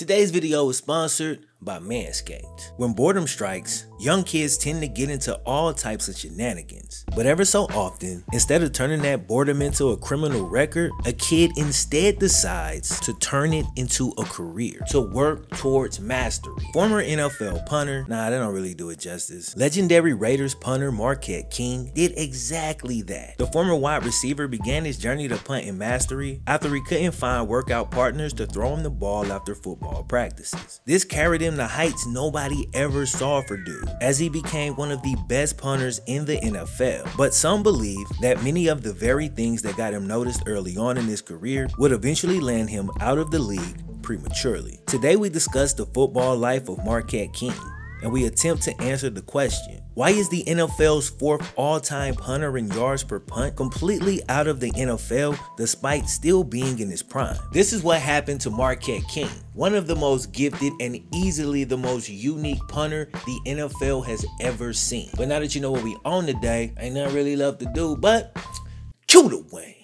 Today's video is sponsored by Manscaped. When boredom strikes, young kids tend to get into all types of shenanigans. But ever so often, instead of turning that boredom into a criminal record, a kid instead decides to turn it into a career, to work towards mastery. Former NFL punter, they don't really do it justice. Legendary Raiders punter Marquette King did exactly that. The former wide receiver began his journey to punting mastery after he couldn't find workout partners to throw him the ball after football practices. This carried him to heights nobody ever saw for dude, as he became one of the best punters in the NFL. But some believe that many of the very things that got him noticed early on in his career would eventually land him out of the league prematurely. Today we discuss the football life of Marquette King, and we attempt to answer the question, why is the NFL's 4th all-time punter in yards per punt completely out of the NFL despite still being in his prime? This is what happened to Marquette King, one of the most gifted and easily the most unique punter the NFL has ever seen. But now that you know what we on today, ain't nothing really left to do but chew the wing.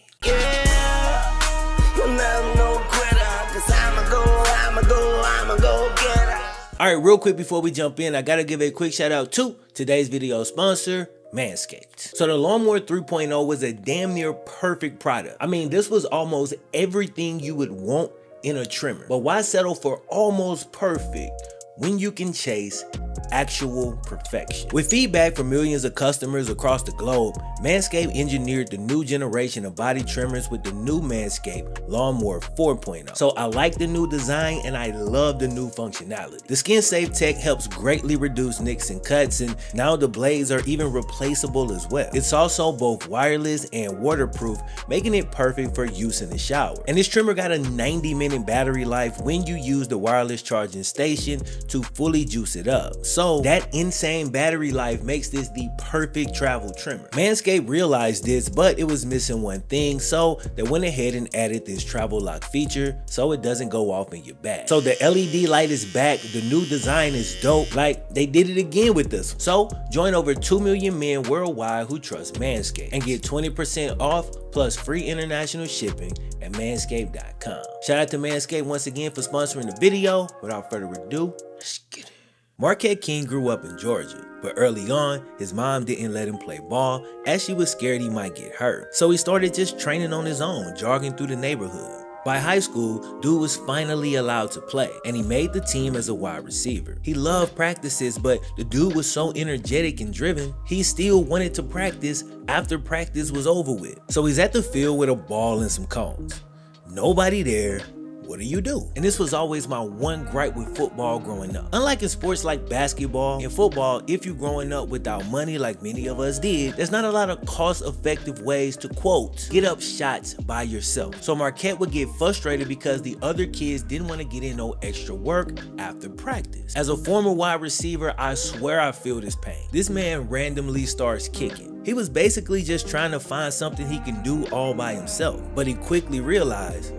Alright, real quick before we jump in, I gotta give a quick shout out to today's video sponsor, Manscaped. So the Lawnmower 3.0 was a damn near perfect product. I mean, this was almost everything you would want in a trimmer. But why settle for almost perfect when you can chase actual perfection? With feedback from millions of customers across the globe, Manscaped engineered the new generation of body trimmers with the new Manscaped Lawnmower 4.0. So I like the new design and I love the new functionality. The skin safe tech helps greatly reduce nicks and cuts, and now the blades are even replaceable as well. It's also both wireless and waterproof, making it perfect for use in the shower. And this trimmer got a 90-minute battery life when you use the wireless charging station to fully juice it up. So that insane battery life makes this the perfect travel trimmer. Manscaped realized this, but it was missing one thing, so they went ahead and added this travel lock feature so it doesn't go off in your bag. So the LED light is back, the new design is dope, like they did it again with this. So join over 2 million men worldwide who trust Manscaped and get 20% off plus free international shipping at manscaped.com. Shout out to Manscaped once again for sponsoring the video. Without further ado, let's get it. Marquette King grew up in Georgia, but early on, his mom didn't let him play ball as she was scared he might get hurt. So he started just training on his own, jogging through the neighborhood. By high school, dude was finally allowed to play, and he made the team as a wide receiver. He loved practices, but the dude was so energetic and driven, he still wanted to practice after practice was over with. So he's at the field with a ball and some cones. Nobody there. What do you do? And this was always my one gripe with football growing up. Unlike in sports like basketball, in football, if you're growing up without money like many of us did, there's not a lot of cost-effective ways to, quote, get up shots by yourself. So Marquette would get frustrated because the other kids didn't want to get in no extra work after practice. As a former wide receiver, I swear I feel this pain. This man randomly starts kicking. He was basically just trying to find something he can do all by himself, but he quickly realized,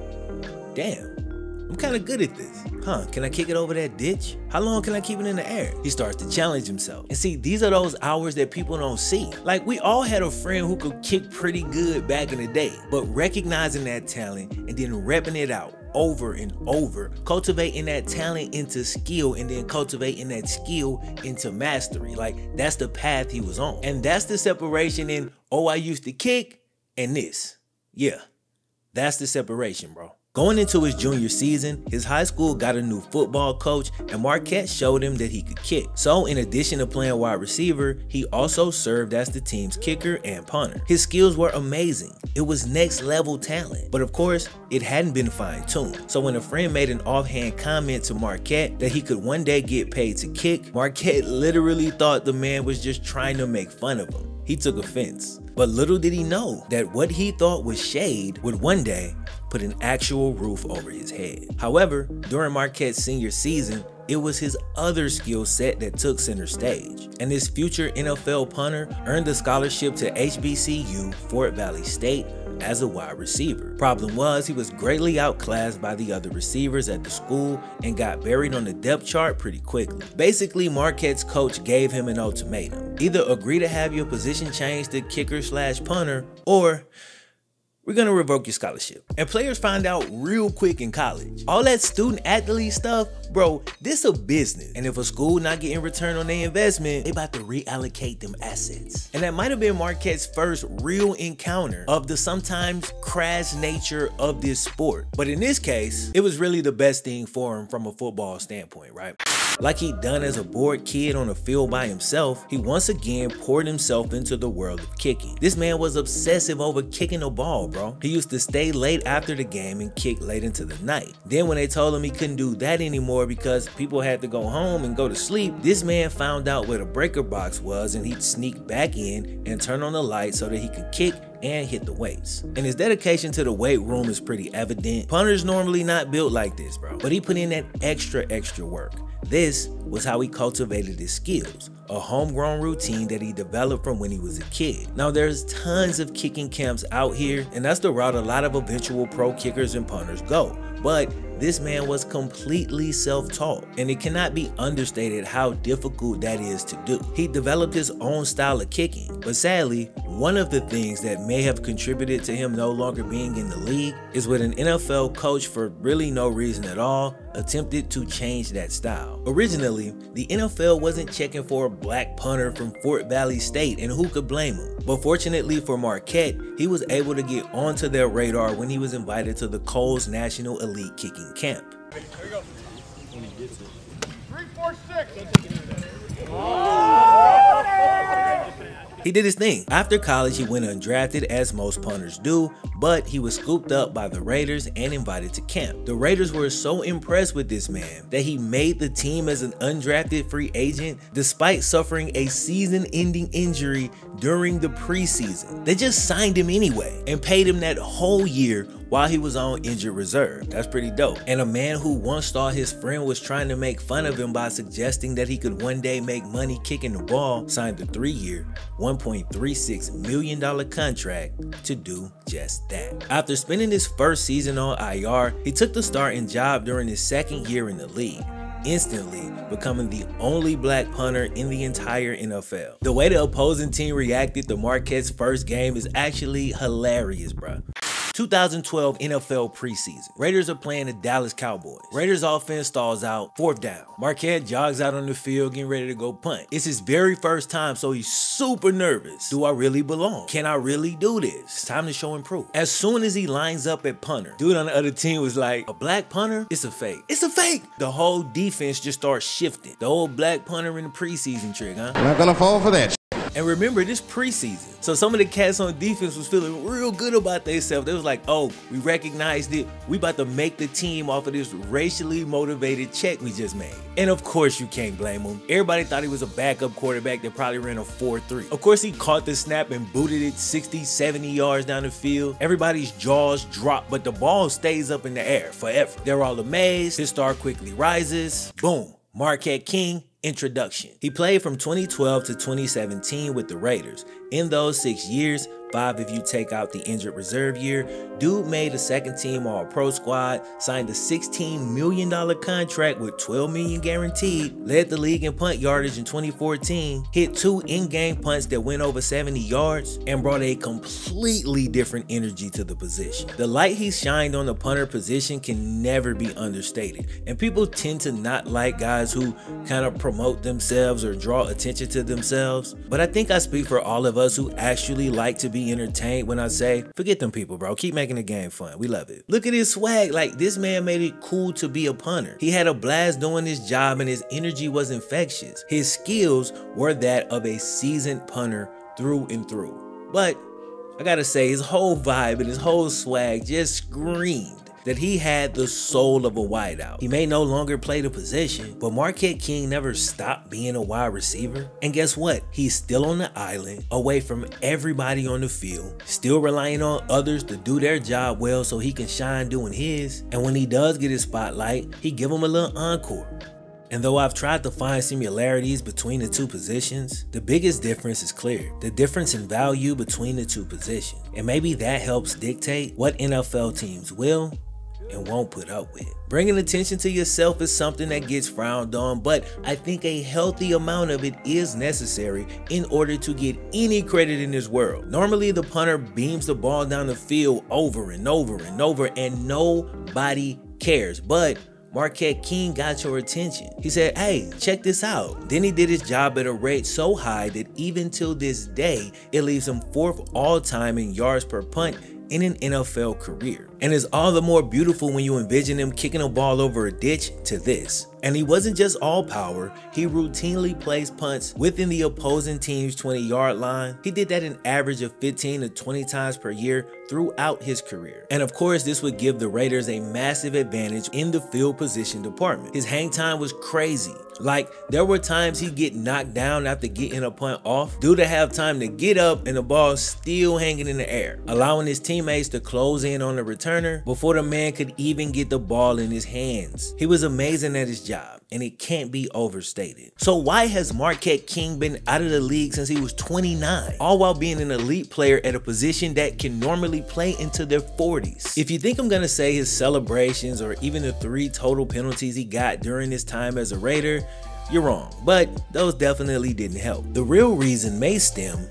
damn, I'm kind of good at this. Can I kick it over that ditch? How long can I keep it in the air? He starts to challenge himself. And see, these are those hours that people don't see. Like, we all had a friend who could kick pretty good back in the day, but recognizing that talent and then repping it out over and over, cultivating that talent into skill and then cultivating that skill into mastery. Like, that's the path he was on. And that's the separation in, oh, I used to kick, and this. Yeah, that's the separation, bro. Going into his junior season, his high school got a new football coach, and Marquette showed him that he could kick. So in addition to playing wide receiver, he also served as the team's kicker and punter. His skills were amazing. It was next level talent. But of course, it hadn't been fine-tuned. So when a friend made an offhand comment to Marquette that he could one day get paid to kick, Marquette literally thought the man was just trying to make fun of him. He took offense. But little did he know that what he thought was shade would one day put an actual roof over his head. However, during Marquette's senior season, it was his other skill set that took center stage. And this future NFL punter earned a scholarship to HBCU Fort Valley State as a wide receiver. Problem was, he was greatly outclassed by the other receivers at the school and got buried on the depth chart pretty quickly. Basically, Marquette's coach gave him an ultimatum. Either agree to have your position changed to kicker/punter, or we're gonna revoke your scholarship. And players find out real quick in college. All that student athlete stuff, bro, this a business. And if a school not getting return on their investment, they about to reallocate them assets. And that might have been Marquette's first real encounter of the sometimes crass nature of this sport. But in this case, it was really the best thing for him from a football standpoint, right? Like he'd done as a bored kid on a field by himself, he once again poured himself into the world of kicking. This man was obsessive over kicking the ball, bro. He used to stay late after the game and kick late into the night. Then when they told him he couldn't do that anymore because people had to go home and go to sleep, this man found out where the breaker box was and he'd sneak back in and turn on the light so that he could kick and hit the weights. And his dedication to the weight room is pretty evident. Punters normally not built like this, bro, but he put in that extra work. This was how he cultivated his skills, a homegrown routine that he developed from when he was a kid. Now there's tons of kicking camps out here, and that's the route a lot of eventual pro kickers and punters go. But this man was completely self-taught, and it cannot be understated how difficult that is to do. He developed his own style of kicking, but sadly, one of the things that may have contributed to him no longer being in the league is when an NFL coach, for really no reason at all, attempted to change that style. Originally, the NFL wasn't checking for a black punter from Fort Valley State, and who could blame him? But fortunately for Marquette, he was able to get onto their radar when he was invited to the Cole's National Elite Kicking Camp. There you go. 3, 4, 6. He did his thing. After college, he went undrafted as most punters do, but he was scooped up by the Raiders and invited to camp. The Raiders were so impressed with this man that he made the team as an undrafted free agent despite suffering a season-ending injury during the preseason. They just signed him anyway and paid him that whole year while he was on injured reserve. That's pretty dope. And a man who once thought his friend was trying to make fun of him by suggesting that he could one day make money kicking the ball signed a 3-year, $1.36 million contract to do just that. After spending his first season on IR, he took the starting job during his second year in the league, instantly becoming the only black punter in the entire NFL. The way the opposing team reacted to Marquette's first game is actually hilarious, bro. 2012 NFL preseason. Raiders are playing the Dallas Cowboys. Raiders offense stalls out, 4th down. Marquette jogs out on the field getting ready to go punt. It's his very first time, so he's super nervous. Do I really belong? Can I really do this? It's time to show and prove. As soon as he lines up at punter, dude on the other team was like, a black punter? It's a fake. It's a fake! The whole defense just starts shifting. The old black punter in the preseason trick, huh? I'm not gonna fall for that. And remember, this preseason, so some of the cats on defense was feeling real good about themselves. They was like, oh, we recognized it. We about to make the team off of this racially motivated check we just made. And of course, you can't blame him. Everybody thought he was a backup quarterback that probably ran a 4.3. Of course, he caught the snap and booted it 60, 70 yards down the field. Everybody's jaws drop, but the ball stays up in the air forever. They're all amazed. His star quickly rises. Boom. Marquette King. Introduction. He played from 2012 to 2017 with the Raiders. In those 6 years, 5 if you take out the injured reserve year, dude made a second team All-Pro squad, signed a $16 million contract with $12 million guaranteed, led the league in punt yardage in 2014, hit 2 in-game punts that went over 70 yards, and brought a completely different energy to the position. The light he shined on the punter position can never be understated, and people tend to not like guys who kind of promote themselves or draw attention to themselves, but I think I speak for all of us who actually like to be entertained when I say, forget them people, bro. Keep making the game fun. We love it. Look at his swag. Like, this man made it cool to be a punter. He had a blast doing his job and his energy was infectious. His skills were that of a seasoned punter through and through. But I gotta say, his whole vibe and his whole swag just screamed that he had the soul of a wideout. He may no longer play the position, but Marquette King never stopped being a wide receiver. And guess what? He's still on the island, away from everybody on the field, still relying on others to do their job well so he can shine doing his. And when he does get his spotlight, he give him a little encore. And though I've tried to find similarities between the two positions, the biggest difference is clear. The difference in value between the two positions. And maybe that helps dictate what NFL teams will and won't put up with. Bringing attention to yourself is something that gets frowned on, but I think a healthy amount of it is necessary in order to get any credit in this world. Normally, the punter beams the ball down the field over and over and over, and nobody cares, but Marquette King got your attention. He said, hey, check this out. Then he did his job at a rate so high that even till this day, it leaves him 4th all-time in yards per punt in an NFL career. And it's all the more beautiful when you envision him kicking a ball over a ditch to this. And he wasn't just all power, he routinely placed punts within the opposing team's 20-yard line. He did that an average of 15 to 20 times per year throughout his career. And of course, this would give the Raiders a massive advantage in the field position department. His hang time was crazy. Like, there were times he'd get knocked down after getting a punt off due to have time to get up and the ball still hanging in the air, allowing his teammates to close in on the returner before the man could even get the ball in his hands. He was amazing at his job, and it can't be overstated. So why has Marquette King been out of the league since he was 29, all while being an elite player at a position that can normally play into their 40s? If you think I'm gonna say his celebrations or even the 3 total penalties he got during his time as a Raider, you're wrong, but those definitely didn't help. The real reason may stem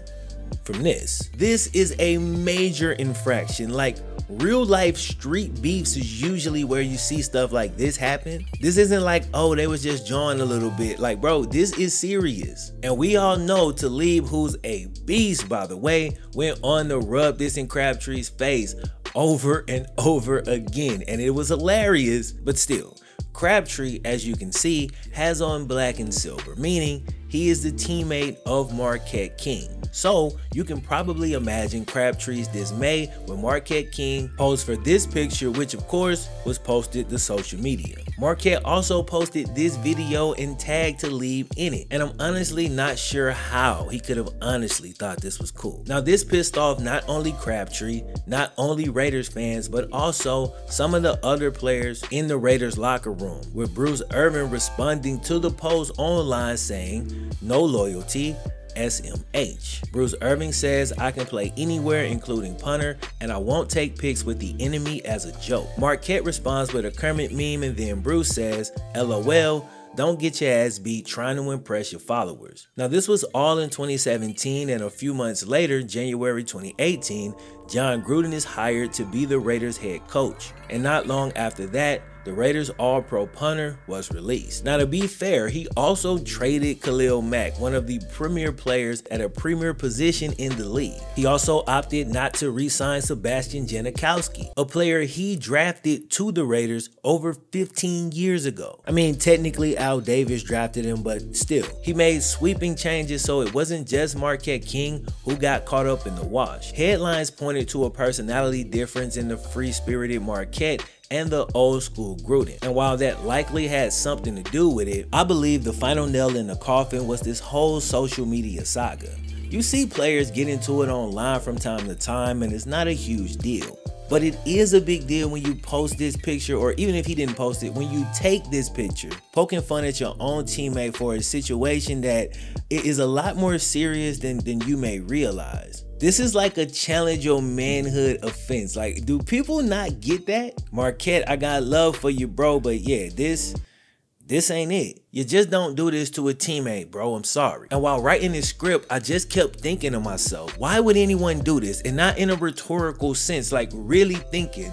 from this. This is a major infraction. Like, real life street beefs is usually where you see stuff like this happen. This isn't like, oh, they was just jawing a little bit. Like, bro, this is serious. And we all know Talib, who's a beast, by the way, went on to rub this in Crabtree's face over and over again. And it was hilarious, but still. Crabtree, as you can see, has on black and silver, meaning he is the teammate of Marquette King. So you can probably imagine Crabtree's dismay when Marquette King posed for this picture, which of course was posted to social media. Marquette also posted this video and tagged Talib in it, and I'm honestly not sure how he could have honestly thought this was cool. Now this pissed off not only Crabtree, not only Raiders fans, but also some of the other players in the Raiders locker room, with Bruce Irvin responding to the post online saying, "No loyalty, SMH. Bruce Irving says, I can play anywhere including punter, and I won't take pics with the enemy as a joke." Marquette responds with a Kermit meme, and then Bruce says, LOL, don't get your ass beat trying to impress your followers. Now this was all in 2017, and a few months later, January 2018, John Gruden is hired to be the Raiders head coach. And not long after that, the Raiders All-Pro punter was released. Now to be fair, he also traded Khalil Mack, one of the premier players at a premier position in the league. He also opted not to re-sign Sebastian Janikowski, a player he drafted to the Raiders over 15 years ago. I mean, technically Al Davis drafted him, but still. He made sweeping changes, so it wasn't just Marquette King who got caught up in the wash. Headlines pointed to a personality difference in the free-spirited Marquette and the old school Gruden. And while that likely had something to do with it, I believe the final nail in the coffin was this whole social media saga. You see players get into it online from time to time, and it's not a huge deal. But it is a big deal when you post this picture, or even if he didn't post it, when you take this picture, poking fun at your own teammate for a situation that is a lot more serious than you may realize. This is like a challenge your manhood offense. Like, do people not get that? Marquette, I got love for you, bro, but yeah, this ain't it. You just don't do this to a teammate, bro. I'm sorry. And while writing this script, I just kept thinking to myself, why would anyone do this? And not in a rhetorical sense, like really thinking,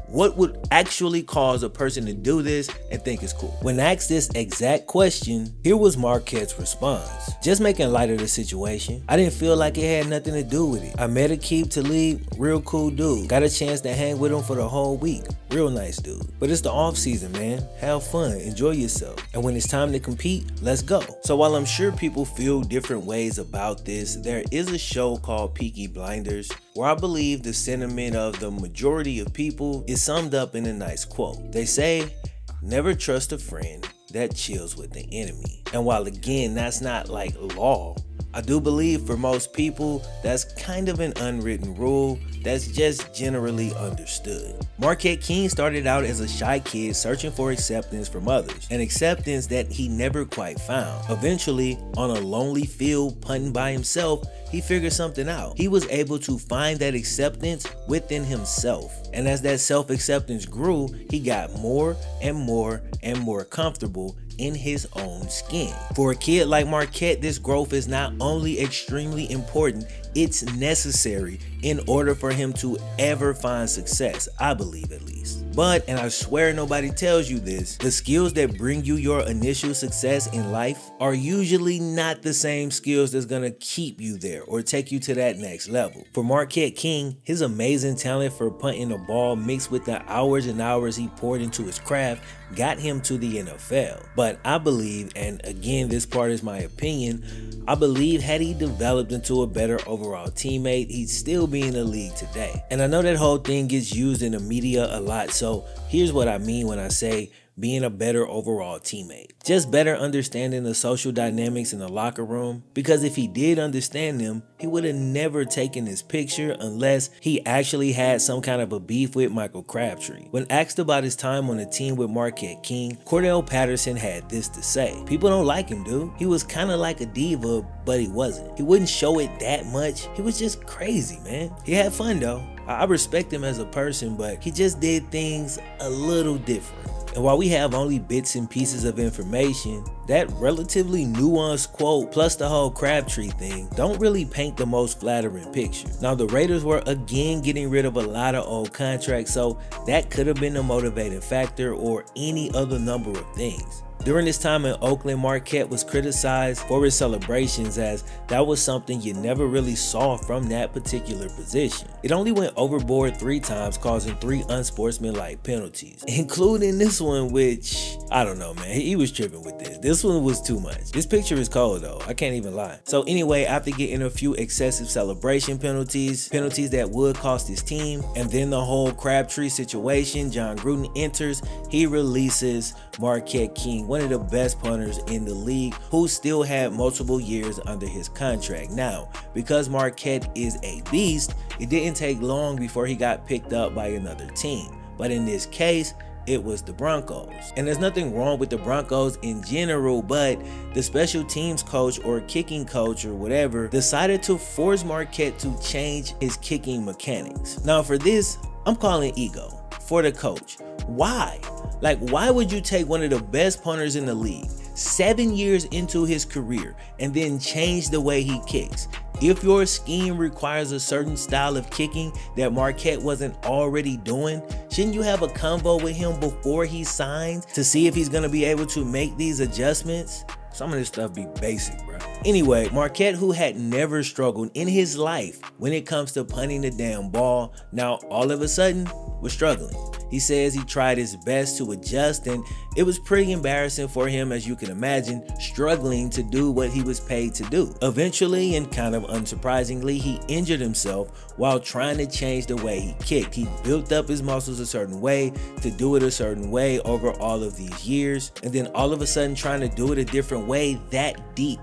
what would actually cause a person to do this and think it's cool? When asked this exact question, here was Marquette's response. Just making light of the situation. I didn't feel like it had nothing to do with it. I met Aqib Talib, real cool dude. Got a chance to hang with him for the whole week. Real nice dude. But it's the off season, man. Have fun, enjoy yourself. And when it's time to compete, let's go. So while I'm sure people feel different ways about this, there is a show called Peaky Blinders where I believe the sentiment of the majority of people is summed up in a nice quote. They say, never trust a friend that chills with the enemy. And while again, that's not like law, I do believe for most people, that's kind of an unwritten rule that's just generally understood. Marquette King started out as a shy kid searching for acceptance from others, an acceptance that he never quite found. Eventually, on a lonely field punting by himself, he figured something out. He was able to find that acceptance within himself. And as that self-acceptance grew, he got more and more and more comfortable in his own skin. For a kid like Marquette, this growth is not only extremely important, it's necessary in order for him to ever find success, I believe at least. But, and I swear nobody tells you this, the skills that bring you your initial success in life are usually not the same skills that's gonna keep you there or take you to that next level. For Marquette King, his amazing talent for punting the ball mixed with the hours and hours he poured into his craft got him to the NFL. But I believe, and again this part is my opinion, I believe had he developed into a better overall teammate, he'd still be in the league today. And I know that whole thing gets used in the media a lot, so here's what I mean when I say being a better overall teammate. Just better understanding the social dynamics in the locker room, because if he did understand them, he would have never taken his picture unless he actually had some kind of a beef with Michael Crabtree. When asked about his time on the team with Marquette King, Cordell Patterson had this to say: "People don't like him, dude. He was kind of like a diva, but he wasn't. He wouldn't show it that much. He was just crazy, man. He had fun though. I respect him as a person, but he just did things a little different." And while we have only bits and pieces of information, that relatively nuanced quote plus the whole Crabtree thing don't really paint the most flattering picture. Now the Raiders were again getting rid of a lot of old contracts, so that could have been a motivating factor or any other number of things. During his time in Oakland, Marquette was criticized for his celebrations, as that was something you never really saw from that particular position. It only went overboard 3 times, causing 3 unsportsmanlike penalties, including this one, which, I don't know, man, he was tripping with this. This one was too much. This picture is cold though, I can't even lie. So anyway, after getting a few excessive celebration penalties that would cost his team, and then the whole Crabtree situation, John Gruden enters, he releases Marquette King, one of the best punters in the league, who still had multiple years under his contract. Now, because Marquette is a beast, it didn't take long before he got picked up by another team. But in this case, it was the Broncos. And there's nothing wrong with the Broncos in general, but the special teams coach or kicking coach or whatever decided to force Marquette to change his kicking mechanics. Now for this, I'm calling ego for the coach. Why? Like, why would you take one of the best punters in the league 7 years into his career and then change the way he kicks? If your scheme requires a certain style of kicking that Marquette wasn't already doing, shouldn't you have a convo with him before he signs to see if he's gonna be able to make these adjustments? Some of this stuff be basic, bro. Anyway, Marquette, who had never struggled in his life when it comes to punting the damn ball, now all of a sudden was struggling. He says he tried his best to adjust, and it was pretty embarrassing for him, as you can imagine, struggling to do what he was paid to do. Eventually, and kind of unsurprisingly, he injured himself while trying to change the way he kicked. He built up his muscles a certain way to do it a certain way over all of these years, and then all of a sudden trying to do it a different way that deep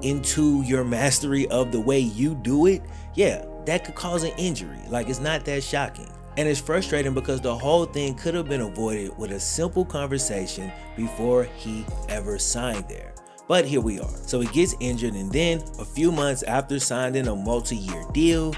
into your mastery of the way you do it, yeah, that could cause an injury. Like, it's not that shocking. And it's frustrating because the whole thing could have been avoided with a simple conversation before he ever signed there. But here we are. So he gets injured, and then a few months after signing a multi-year deal,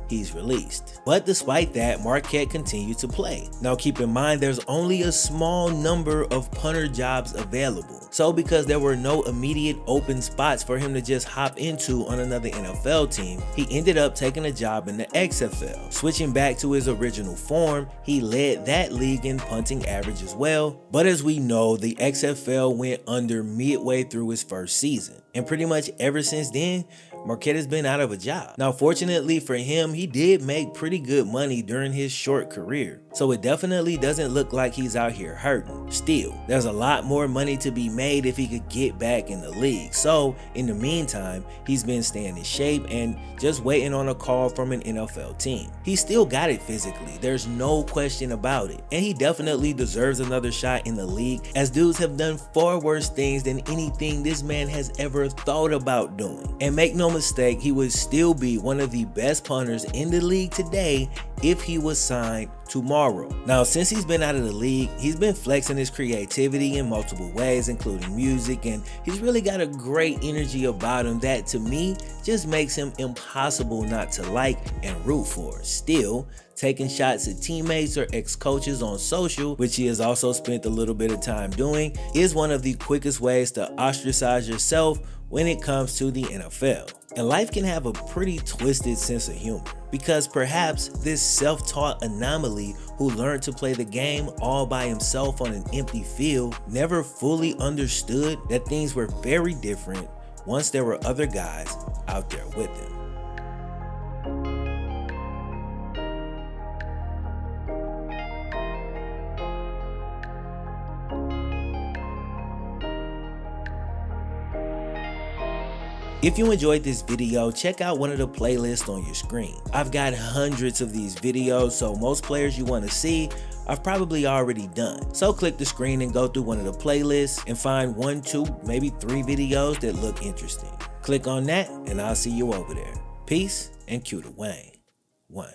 he's released. But despite that, Marquette continued to play. Now keep in mind, there's only a small number of punter jobs available. So because there were no immediate open spots for him to just hop into on another NFL team, he ended up taking a job in the XFL. Switching back to his original form, he led that league in punting average as well. But as we know, the XFL went under midway through his first season. And pretty much ever since then, Marquette has been out of a job. Now, fortunately for him, he did make pretty good money during his short career. So it definitely doesn't look like he's out here hurting. Still, there's a lot more money to be made if he could get back in the league. So in the meantime, he's been staying in shape and just waiting on a call from an NFL team. He still got it physically, there's no question about it. And he definitely deserves another shot in the league, as dudes have done far worse things than anything this man has ever thought about doing. And make no mistake, he would still be one of the best punters in the league today if he was signed tomorrow. Now, since he's been out of the league, he's been flexing his creativity in multiple ways, including music, and he's really got a great energy about him that, to me, just makes him impossible not to like and root for. Still, taking shots at teammates or ex-coaches on social, which he has also spent a little bit of time doing, is one of the quickest ways to ostracize yourself when it comes to the NFL. And life can have a pretty twisted sense of humor, because perhaps this self-taught anomaly who learned to play the game all by himself on an empty field never fully understood that things were very different once there were other guys out there with him. If you enjoyed this video, check out one of the playlists on your screen. I've got hundreds of these videos, so most players you want to see I've probably already done. So click the screen and go through one of the playlists and find 1, 2, maybe 3 videos that look interesting. Click on that and I'll see you over there. Peace and cue to Wayne. 1.